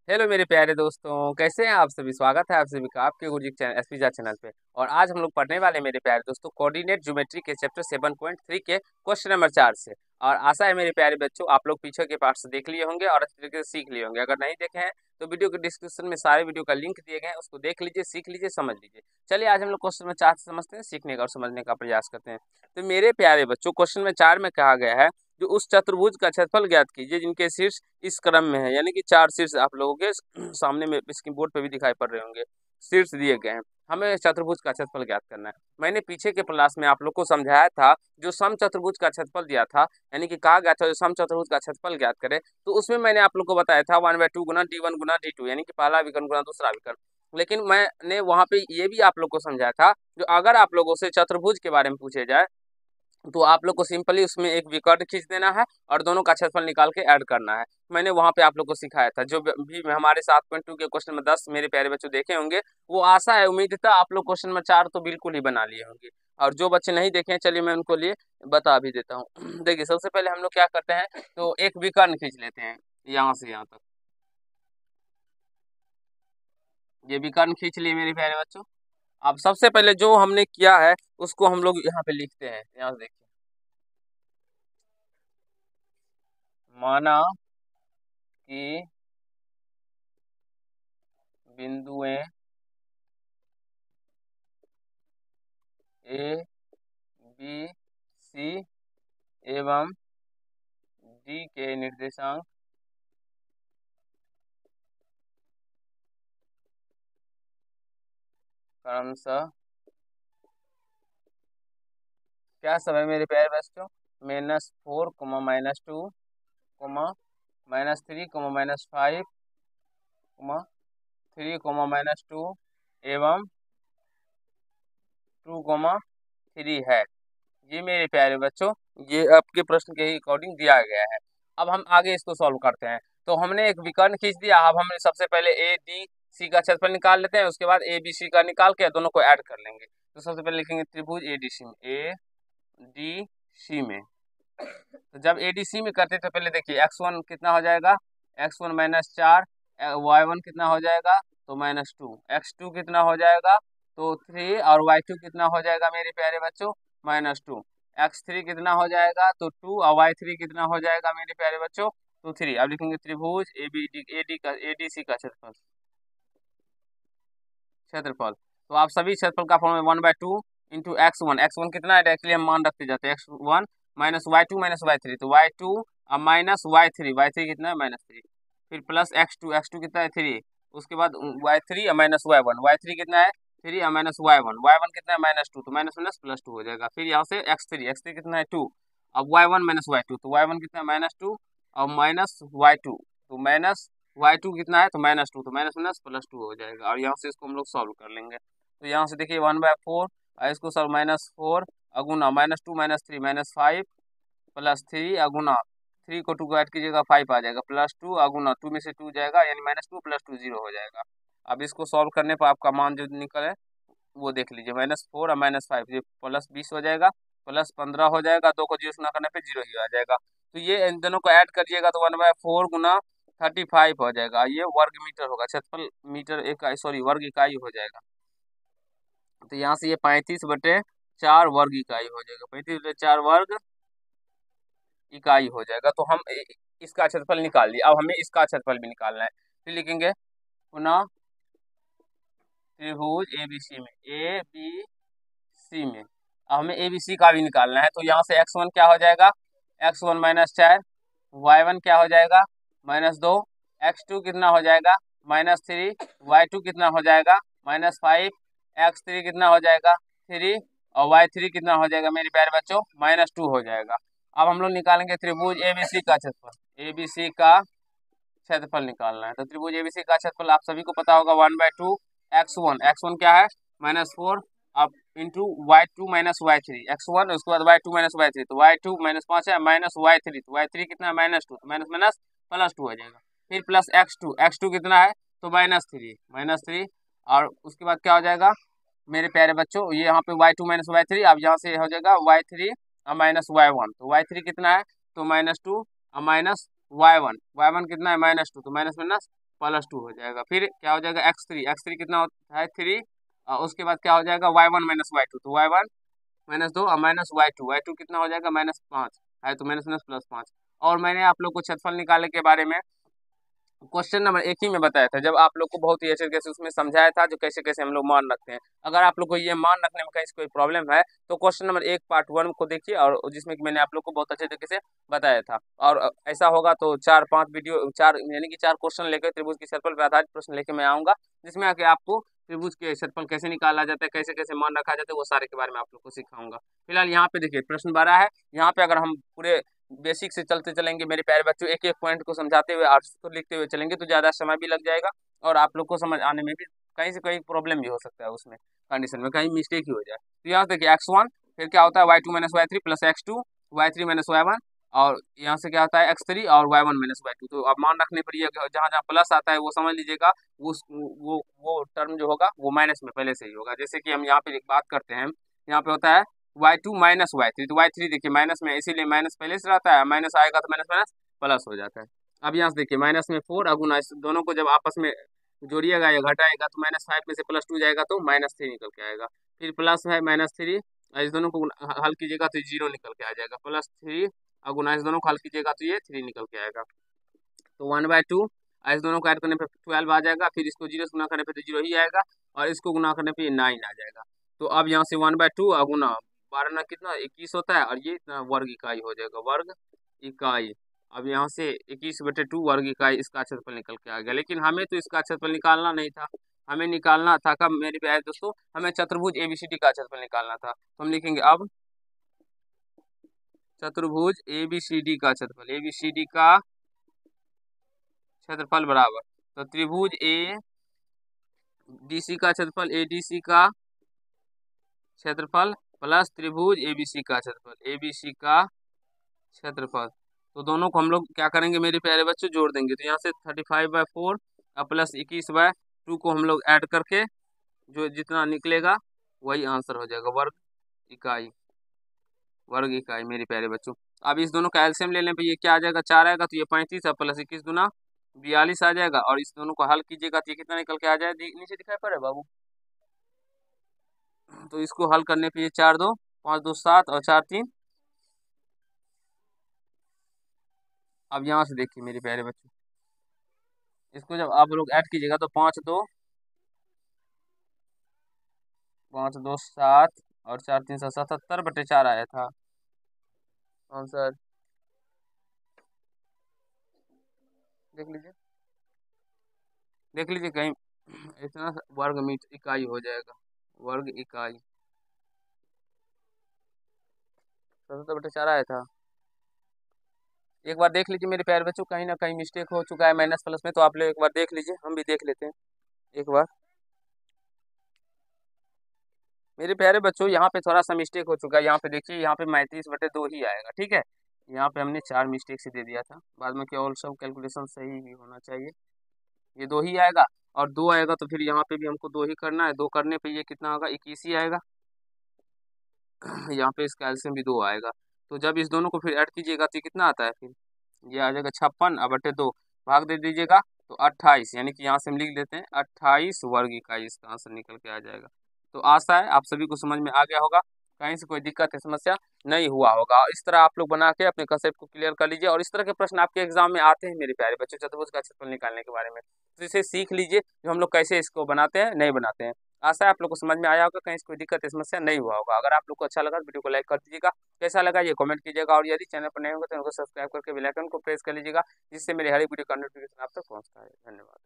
Hello मेरे प्यारे दोस्तों, कैसे हैं आप सभी। स्वागत है आप सभी का आपके गुरुजी चैनल एसपीजा चैनल पे। और आज हम लोग पढ़ने वाले मेरे प्यारे दोस्तों कोऑर्डिनेट ज्योमेट्री के चैप्टर 7.3 के क्वेश्चन नंबर 4 से। और आशा है मेरे प्यारे बच्चों आप लोग पीछे के पार्ट से देख लिए होंगे और अच्छे तरीके से सीख लिए होंगे। अगर नहीं देखे हैं तो वीडियो के डिस्क्रिप्शन में सारे वीडियो का लिंक दिए गए हैं, उसको देख लीजिए, सीख लीजिए, समझ लीजिए। चलिए आज हम लोग क्वेश्चन नंबर 4 से समझते हैं, सीखने का और समझने का प्रयास करते हैं। तो मेरे प्यारे बच्चों क्वेश्चन में 4 में कहा गया है जो उस चतुर्भुज का क्षेत्रफल ज्ञात कीजिए जिनके शीर्ष इस क्रम में है। यानी कि 4 शीर्ष आप लोगों के सामने में इसकी बोर्ड पे भी दिखाई पड़ रहे होंगे, शीर्ष दिए गए हैं। हमें चतुर्भुज का क्षेत्रफल ज्ञात करना है। मैंने पीछे के क्लास में आप लोग को समझाया था जो सम चतुर्भुज का क्षेत्रफल दिया था, यानी कि कहा गया था जो सम चतुर्भुज का क्षेत्रफल ज्ञात करे, तो उसमें मैंने आप लोग को बताया था 1/2 गुना d1 गुना d2, यानी कि पहला विकर्ण गुना दूसरा विकर्ण। लेकिन मैंने वहां पे ये भी आप लोग को समझाया था जो अगर आप लोगों से चतुर्भुज के बारे में पूछे जाए तो आप लोग को सिंपली उसमें एक विकर्ण खींच देना है और दोनों का क्षेत्रफल निकाल के ऐड करना है। मैंने वहां पे आप लोग को सिखाया था। जो भी हमारे 7.2 के क्वेश्चन में 10 मेरे प्यारे बच्चों देखे होंगे, वो आशा है उम्मीद था आप लोग क्वेश्चन में 4 तो बिल्कुल ही बना लिए होंगे। और जो बच्चे नहीं देखे हैं चलिए मैं उनको लिए बता भी देता हूँ। देखिए सबसे पहले हम लोग क्या करते हैं, तो एक विकर्ण खींच लेते हैं यहाँ से यहाँ तक। ये विकर्ण खींच लिए मेरे प्यारे बच्चों। अब सबसे पहले जो हमने किया है उसको हम लोग यहाँ पे लिखते हैं। यहाँ से देखिए, माना कि बिंदुएं ए बी सी एवं डी के निर्देशांक क्रमशः क्या सब है मेरे प्यारे बच्चों, -4, -2, -3, -5, 3, -2 एवं 2, 3 है। ये मेरे प्यारे बच्चों ये आपके प्रश्न के ही अकॉर्डिंग दिया गया है। अब हम आगे इसको सॉल्व करते हैं। तो हमने एक विकर्ण खींच दिया। अब हमने सबसे पहले ए डी सी का क्षेत्रफल निकाल लेते हैं, उसके बाद ए बी सी का निकाल के दोनों को ऐड कर लेंगे। तो सबसे पहले लिखेंगे त्रिभुज ए डी सी में, ए डी सी में। तो जब ए डी सी में करते तो पहले देखिए x1 कितना हो जाएगा, x1 -4, y1 कितना हो जाएगा तो -2, x2 कितना हो जाएगा तो 3 और y2 कितना हो जाएगा मेरे प्यारे बच्चों -2, x3 कितना हो जाएगा तो 2 और y3 कितना हो जाएगा मेरे प्यारे बच्चों तो 3। अब लिखेंगे त्रिभुज एडीसी का क्षेत्रफल। क्षेत्रफल तो आप सभी क्षेत्रफल का फॉर्म 1/2 इंटू x1 कितना है डायरेक्टली हम मान रखते जाते हैं, x1 -y2 -y3 तो y2 और -y3 कितना है -3, फिर प्लस x2 कितना है 3, उसके बाद y3 और -y1 कितना है 3 और -y1 कितना है -2 तो माइनस माइनस +2 हो जाएगा। फिर यहाँ से x3 कितना है 2, अब y1 -y2 तो y1 कितना है -2 और -y2 तो y2 कितना है तो -2 तो माइनस माइनस +2 हो जाएगा। और यहाँ से इसको हम लोग सॉल्व कर लेंगे। तो यहाँ से देखिए 1/4 और इसको सॉल्व -4 अगुना -2 -3 -5 +3 अगुना 3 को 2 को ऐड कीजिएगा 5 आ जाएगा, +2 अगुना 2 में से 2 जाएगा यानी -2 +2 0 हो जाएगा। अब इसको सॉल्व करने पर आपका मान जो निकले वो देख लीजिए, -4 और -5 ये +20 हो जाएगा, +15 हो जाएगा, 2 को 0 से गुणा करने पे 0 ही आ जाएगा। तो ये इन दोनों को ऐड करिएगा तो 1/4 गुना 35 हो जाएगा। ये वर्ग मीटर होगा, क्षेत्रफल मीटर इकाई सॉरी वर्ग इकाई हो जाएगा। तो यहाँ से ये 35/4 वर्ग इकाई हो जाएगा, 35/4 वर्ग इकाई हो जाएगा। तो हम इसका क्षेत्रफल निकाल लिया। अब हमें इसका क्षेत्रफल भी निकालना है। फिर लिखेंगे पुनः त्रिभुज एबीसी में, ए बी सी में अब हमें ए बी सी का भी निकालना है। तो यहाँ से x1 क्या हो जाएगा, x1 -4, y1 क्या हो जाएगा -2, x2 कितना हो जाएगा -3, y2 कितना हो जाएगा -5, x3 कितना हो जाएगा 3 और y3 कितना हो जाएगा मेरे प्यारे बच्चों -2 हो जाएगा। अब हम लोग निकालेंगे त्रिभुज एबीसी का क्षेत्रफल। एबीसी का क्षेत्रफल निकालना है। तो त्रिभुज एबीसी का क्षेत्रफल आप सभी को पता होगा 1/2 x1 क्या है -4 अब इंटू y2 -y3 x1 उसके बाद y2 -y3 तो y2 -5 है -y3 तो y3 कितना है -2 तो माइनस माइनस +2 हो जाएगा। फिर प्लस x2 कितना है तो -3 और उसके बाद क्या हो जाएगा मेरे प्यारे बच्चों ये यहाँ पे y2 -y3 अब यहाँ से हो जाएगा y3 और -y1 तो y3 कितना है तो -2 और y1 कितना है -2 तो माइनस माइनस +2 हो जाएगा। फिर क्या हो जाएगा x3 कितना होता है 3, और उसके बाद क्या हो जाएगा y1 माइनस y2, तो y1 -2 और माइनस y2 कितना हो जाएगा -5 है, तो माइनस माइनस +5। और मैंने आप लोग को क्षेत्रफल निकालने के बारे में क्वेश्चन नंबर 1 ही में बताया था, जब आप लोग को बहुत ही अच्छे तरीके से उसमें समझाया था जो कैसे कैसे हम लोग मान रखते हैं। अगर आप लोग को ये मान रखने में कहीं से कोई प्रॉब्लम है तो क्वेश्चन नंबर 1 पार्ट 1 को देखिए, और जिसमें कि मैंने आप लोग को बहुत अच्छे तरीके से बताया था। और ऐसा होगा तो 4-5 वीडियो 4 यानी कि 4 क्वेश्चन लेकर त्रिभुज के क्षेत्रफल पर आधारित प्रश्न लेकर मैं आऊँगा, जिसमें आके आपको त्रिभुज के क्षेत्रफल कैसे निकाला जाता है, कैसे कैसे मान रखा जाता है, वो सारे के बारे में आप लोग को सिखाऊंगा। फिलहाल यहाँ पे देखिए प्रश्न 12 है। यहाँ पे अगर हम पूरे बेसिक से चलते चलेंगे मेरे प्यारे बच्चों, एक एक पॉइंट को समझाते हुए आंसर को लिखते हुए चलेंगे तो ज़्यादा समय भी लग जाएगा, और आप लोग को समझ आने में भी कहीं से कहीं प्रॉब्लम भी हो सकता है, उसमें कंडीशन में कहीं मिस्टेक ही हो जाए। तो यहाँ देखिए x1, फिर क्या होता है y2 minus y3 plus x2, y3 minus y1, और यहाँ से क्या होता है x3 और y1 माइनस y2। तो अब मान रखने पर ये जहाँ जहाँ प्लस आता है वो समझ लीजिएगा वो टर्म जो होगा वो माइनस में पहले से ही होगा। जैसे कि हम यहाँ पे एक बात करते हैं, यहाँ पे होता है y2 माइनस y3, तो y3 देखिए माइनस में, इसीलिए माइनस पहले से रहता है, माइनस आएगा तो माइनस माइनस प्लस हो जाता है। अब यहाँ से देखिए माइनस में 4 और गुना, इस दोनों को जब आपस में जोड़िएगा या घटाएगा तो -5 में से +2 जाएगा तो -3 निकल के आएगा। फिर प्लस है -3, इस दोनों को हल कीजिएगा तो 0 निकल के आ जाएगा, +3 और गुना इस दोनों को हल कीजिएगा तो ये 3 निकल के आएगा। तो 1/2 इस दोनों को ऐड करने पे 12 आ जाएगा, फिर इसको 0 से गुना करने पे तो 0 ही आएगा, और इसको गुना करने पे 9 आ जाएगा। तो अब यहाँ से 1/2 और गुना 12 ना कितना 21 होता है, और ये इतना वर्ग इकाई हो जाएगा, वर्ग इकाई। अब यहाँ से 21/2 वर्ग इकाई इसका क्षेत्रफल निकल के आ गया। लेकिन हमें तो इसका क्षेत्रफल निकालना नहीं था, हमें निकालना था कब मेरे प्यारे दोस्तों, हमें चतुर्भुज एबीसीडी का क्षेत्रफल निकालना था। तो हम लिखेंगे अब चतुर्भुज एबीसीडी का क्षेत्रफल, एबीसीडी का क्षेत्रफल बराबर, तो त्रिभुज ए डीसी का क्षेत्रफल, एडीसी का क्षेत्रफल प्लस त्रिभुज एबीसी का क्षेत्रफल, एबीसी का क्षेत्रफल। तो दोनों को हम लोग क्या करेंगे मेरे प्यारे बच्चों, जोड़ देंगे। तो यहाँ से 35/4 और प्लस 21/2 को हम लोग ऐड करके जो जितना निकलेगा वही आंसर हो जाएगा, वर्ग इकाई, वर्ग इकाई मेरे प्यारे बच्चों। अब इस दोनों का एलसीएम लेने पे ये क्या आ जाएगा, 4 आएगा, तो ये 35 है, प्लस 21 दूना 42 आ जाएगा, और इस दोनों को हल कीजिएगा तो ये कितना निकल के आ जाएगा, नीचे दिखाई पड़ रहा है बाबू। तो इसको हल करने पे ये 4 2 5 2 7 और 4 3। अब यहाँ से देखिए मेरे प्यारे बच्चों, इसको जब आप लोग ऐड कीजिएगा तो 5 2 7 और 4 3 77/4 आया था आंसर। देख लीजिए, देख लीजिए कहीं इतना वर्ग मीटर इकाई हो जाएगा, वर्ग इकाई 77/4 आया था। एक बार देख लीजिए मेरे प्यारे बच्चों, कहीं ना कहीं मिस्टेक हो चुका है माइनस प्लस में, तो आप लोग एक बार देख लीजिए, हम भी देख लेते हैं एक बार। मेरे प्यारे बच्चों यहाँ पे थोड़ा सा मिस्टेक हो चुका है, यहाँ पे देखिए, यहाँ पे 35/2 ही आएगा, ठीक है। यहाँ पे हमने 4 मिस्टेक से दे दिया था, बाद में केवल सब कैलकुलेशन सही ही होना चाहिए। ये 2 ही आएगा, और 2 आएगा तो फिर यहाँ पे भी हमको 2 ही करना है, 2 करने पे ये कितना होगा 21 ही आएगा। यहाँ पे इसका एलसीएम भी 2 आएगा। तो जब इस दोनों को फिर ऐड कीजिएगा तो ये कितना आता है, फिर ये आ जाएगा 56/2, भाग दे दीजिएगा तो 28, यानी कि यहाँ से हम लिख देते हैं 28 वर्ग इकाई, इसका आंसर निकल के आ जाएगा। तो आशा है आप सभी को समझ में आ गया होगा, कहीं से कोई दिक्कत या समस्या नहीं हुआ होगा। इस तरह आप लोग बना के अपने कंसेप्ट को क्लियर कर लीजिए, और इस तरह के प्रश्न आपके एग्जाम में आते हैं मेरे प्यारे बच्चों, चतुर्भुज का क्षेत्रफल निकालने के बारे में। तो इसे सीख लीजिए जो हम लोग कैसे इसको बनाते हैं, नहीं बनाते हैं। आशा है आप लोग को समझ में आया होगा, कहीं से कोई दिक्कत या समस्या नहीं हुआ होगा। अगर आप लोग को अच्छा लगा तो वीडियो को लाइक कर दीजिएगा, कैसा लगा ये कमेंट कीजिएगा, और यदि चैनल पर नए होंगे तो चैनल को सब्सक्राइब करके बेल आइकन को प्रेस कर लीजिएगा, जिससे मेरे हर एक वीडियो का नोटिफिकेशन आप तक पहुंचता है। धन्यवाद।